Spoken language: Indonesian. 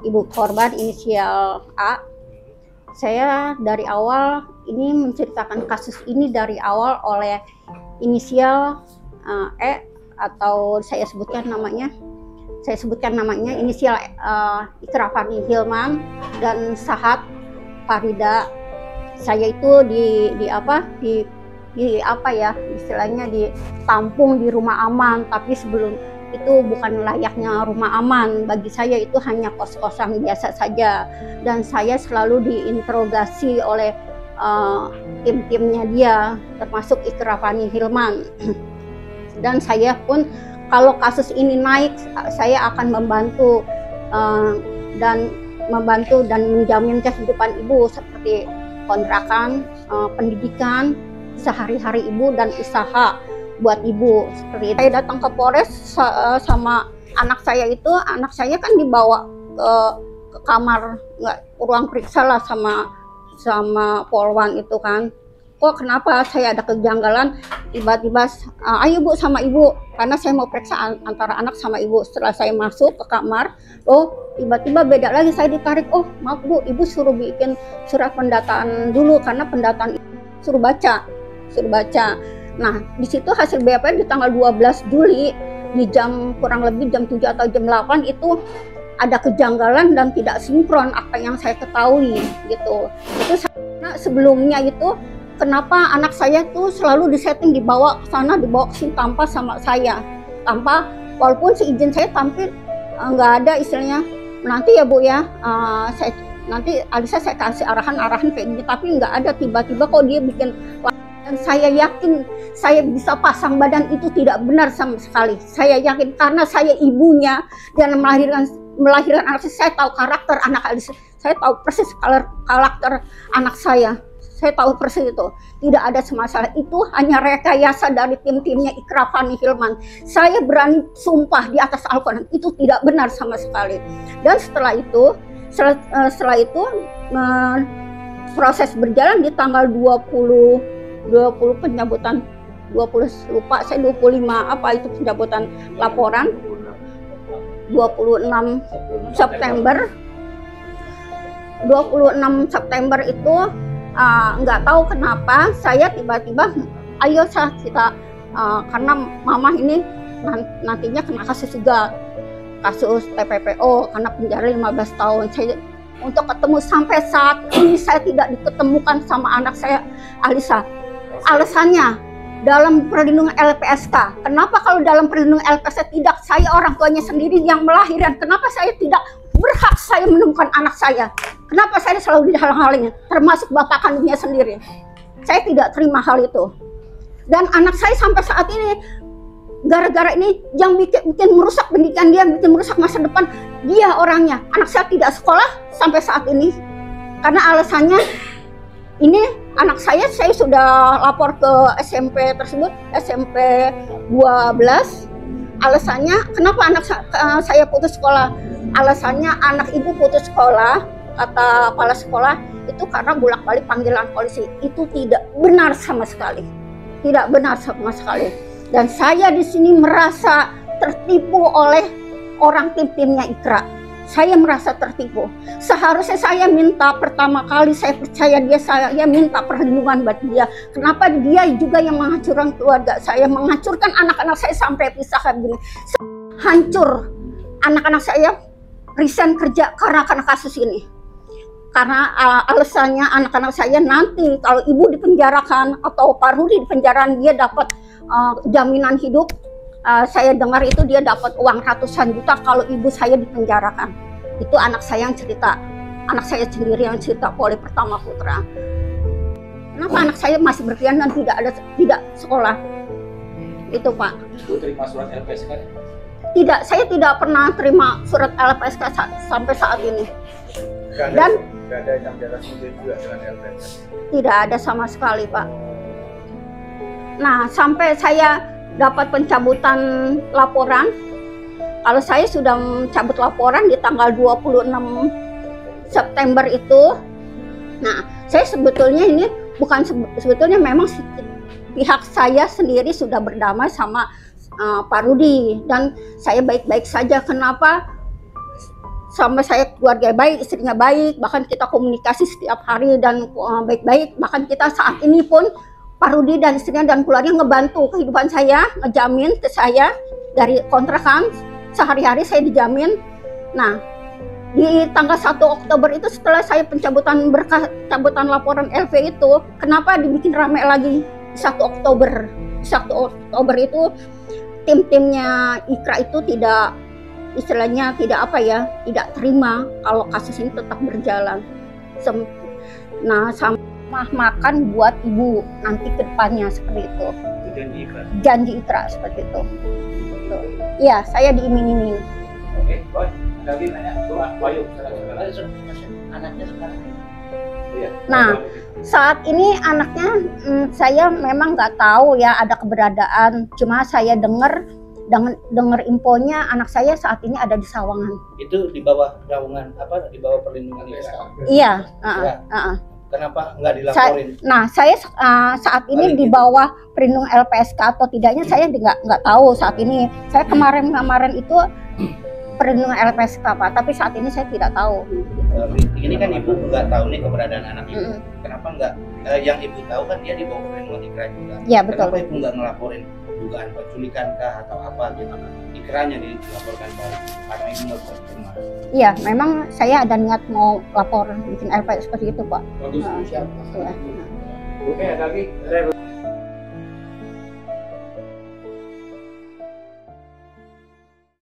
Ibu korban inisial A. Saya dari awal ini menceritakan kasus ini dari awal oleh inisial E, atau saya sebutkan namanya inisial Ikra Fani Hilman dan Sahat Farida. Saya itu istilahnya ditampung di rumah aman, tapi sebelum itu bukan layaknya rumah aman. Bagi saya itu hanya kos-kosan biasa saja, dan saya selalu diinterogasi oleh tim-timnya dia, termasuk Ikra Fani Hilman. Dan saya pun kalau kasus ini naik, saya akan membantu dan menjamin kehidupan ibu seperti kontrakan, pendidikan sehari-hari ibu, dan usaha buat ibu. Seperti itu. Saya datang ke Polres sama anak saya itu, anak saya kan dibawa ke kamar, ruang periksa lah sama Polwan itu kan. Kok kenapa saya ada kejanggalan, tiba-tiba ayo Bu sama ibu, karena saya mau periksa antara anak sama ibu. Setelah saya masuk ke kamar, tiba-tiba beda lagi, saya ditarik. Oh maaf Bu, ibu suruh bikin surat pendataan dulu, karena pendataan suruh baca. Nah, di situ hasil BAP di tanggal 12 Juli di jam kurang lebih jam 7 atau jam 8 itu ada kejanggalan dan tidak sinkron apa yang saya ketahui gitu. Itu sebelumnya itu kenapa anak saya tuh selalu disetting dibawa ke sana, dibawa ke sini tanpa sama saya. Tanpa, walaupun seizin saya tampil nggak ada istilahnya. Nanti ya Bu ya, nanti Alisa saya kasih arahan kayak gini, tapi nggak ada. Tiba-tiba kok dia bikin. Dan saya yakin saya bisa pasang badan itu tidak benar sama sekali. Saya yakin karena saya ibunya dan melahirkan anak saya tahu karakter anak Alisa. Saya tahu persis karakter anak saya. Saya tahu persis itu. Tidak ada masalah. Itu hanya rekayasa dari tim-timnya Ikra Fani Hilman. Saya berani sumpah di atas Al-Quran itu tidak benar sama sekali. Dan setelah itu proses berjalan di tanggal 20 pencabutan, 20 lupa saya 25 apa itu pencabutan laporan 26 September itu nggak tahu kenapa saya tiba-tiba ayo kita karena mama ini nantinya kena kasus juga, kasus TPPO karena penjara 15 tahun. Saya untuk ketemu sampai saat ini saya tidak diketemukan sama anak saya Alisa. Alasannya dalam perlindungan LPSK. Kenapa kalau dalam perlindungan LPSK tidak saya orang tuanya sendiri yang melahirkan? Kenapa saya tidak berhak saya menemukan anak saya? Kenapa saya selalu dihalang-halangi? Termasuk bapak kandungnya sendiri. Saya tidak terima hal itu. Dan anak saya sampai saat ini gara-gara ini yang bikin merusak pendidikan dia, bikin merusak masa depan dia orangnya. Anak saya tidak sekolah sampai saat ini karena alasannya ini anak saya sudah lapor ke SMP tersebut, SMP 12. Alasannya kenapa anak saya putus sekolah? Alasannya anak ibu putus sekolah, kata kepala sekolah, itu karena bolak-balik panggilan polisi. Itu tidak benar sama sekali. Tidak benar sama sekali. Dan saya di sini merasa tertipu oleh orang tim-timnya Ikra. Saya merasa tertipu. Seharusnya saya minta pertama kali saya percaya dia, saya minta perlindungan buat dia. Kenapa dia juga yang menghancurkan keluarga saya, menghancurkan anak-anak saya sampai pisah kayak begini. Hancur. Anak-anak saya resign kerja karena kasus ini. Karena alasannya anak-anak saya nanti kalau ibu dipenjarakan atau Pak Rudi dipenjarakan, dia dapat jaminan hidup. Saya dengar itu dia dapat uang ratusan juta kalau ibu saya dipenjarakan. Itu anak saya yang cerita, anak saya sendiri yang cerita, Poli Pertama Putra. Kenapa anak saya masih berkeliaran dan tidak sekolah? Itu Pak. Ibu terima surat LPSK? Tidak, saya tidak pernah terima surat LPSK sampai saat ini. Dan tidak ada yang darah juga dengan LPSK? Tidak ada sama sekali Pak. Nah sampai saya dapat pencabutan laporan Kalau saya sudah mencabut laporan di tanggal 26 September itu. Nah, saya sebetulnya ini bukan sebetulnya memang pihak saya sendiri sudah berdamai sama Pak Rudi, dan saya baik-baik saja. Kenapa? Sama saya keluarga baik, istrinya baik, bahkan kita komunikasi setiap hari dan baik-baik. Bahkan kita saat ini pun Pak Rudi dan istrinya dan keluarga ngebantu kehidupan saya, ngejamin ke saya dari kontrakan, sehari-hari saya dijamin. Nah, di tanggal 1 Oktober itu setelah saya pencabutan laporan LV itu, kenapa dibikin rame lagi 1 Oktober? 1 Oktober itu tim-timnya Ikra itu tidak, istilahnya tidak tidak terima kalau kasus ini tetap berjalan. Nah, sama makan buat ibu nanti ke depannya seperti itu. Janji Ikra seperti itu. Iya, saya diiming-iming. Oke, Boy. Ada lagi nanya, Bayu. Anaknya sekarang. Nah, saat ini anaknya saya memang nggak tahu ya ada keberadaan. Cuma saya dengar infonya anak saya saat ini ada di Sawangan. Itu di bawah naungan apa? Di bawah perlindungan LPSK. Iya. Kenapa nggak dilaporin? Saya saat ini di bawah perlindungan LPSK atau tidaknya saya nggak tahu saat ini. Saya kemarin itu perlindungan LPSK Pak, tapi saat ini saya tidak tahu. Ini kan ibu nggak tahu nih keberadaan anak ibu. Kenapa nggak? Yang ibu tahu kan dia di bawah perlindungan Ikra juga. Iya betul. Kenapa ibu nggak ngelaporin dugaan penculikan kah atau apa gitu? Ikranya dilaporkan balik karena ibu nggak bisa terima. Iya, memang saya ada niat mau lapor bikin LP seperti itu Pak. Bagus, siap. Ya. Oke, ada lagi.